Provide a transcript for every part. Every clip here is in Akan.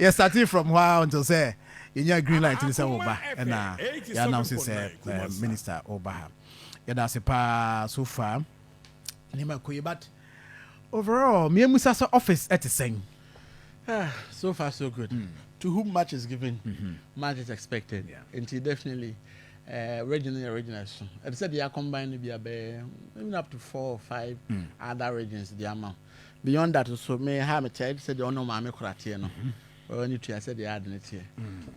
Yeah, starting from where until say in green light in the Oba and you announce say Minister Oba. Yeah, that's a pa so far. But overall, me Musa office at the same. So far so good. To whom much is given, much is expected. And definitely regional. I said they are combined be even up to 4 or 5 other regions the amount. Beyond that, so may have a child said, "Oh no, mamma, Coratiano." Or any I said, "The added here."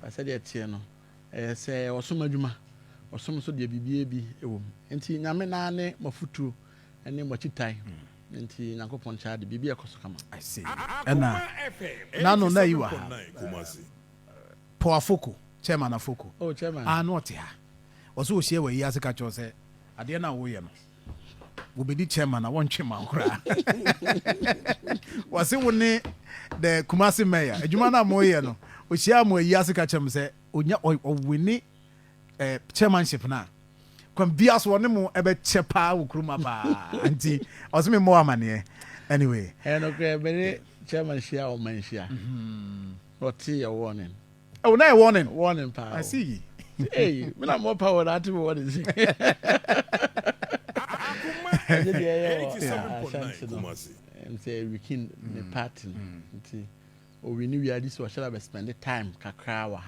I said, "Tiano." Say, or some Majuma, or some so the baby, and tea Namanane, Mofutu, and then what you tie. And tea Nako Poncha, the baby, I see. And now, no, you are poor Afoko, chairman Afoko. Oh, chairman. Ah, not here. Also, share where he has a catch or say, I dare not win. Will be the chairman. I want chairman. Was it one the Kumasi mayor? A Jumana Moyano, which Yamo Yasika Cham say, or winning chairmanship now. Come be us one more about Chepa Ukruma auntie, or some more money. Anyway, and okay, very chairman share or man share. Or tea or warning. Oh, now warning power. I see. Hey, we not more power than to what is it? And say we can the party. Or we knew we had this was shall have spend the time kakra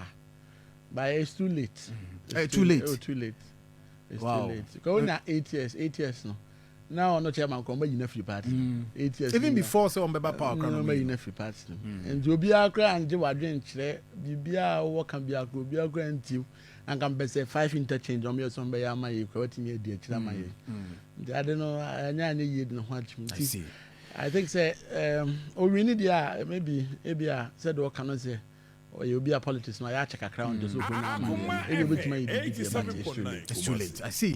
but it's too late. Too late. Oh, too late. It's Wow. too late. Go now 8 years no. Now no chairman come by nephew party. 8 years. Even before so on Baba Park. No by nephew party. And you be a cry and you are doing chile. Be a work can be a group be a grand you. And can be say 5 interchange on me or somebody am I quoting me dear chila I don't know I need no what I see. I think say we need maybe said what can I say or you'll be a politician I check a crown just open now. It's too late. I see.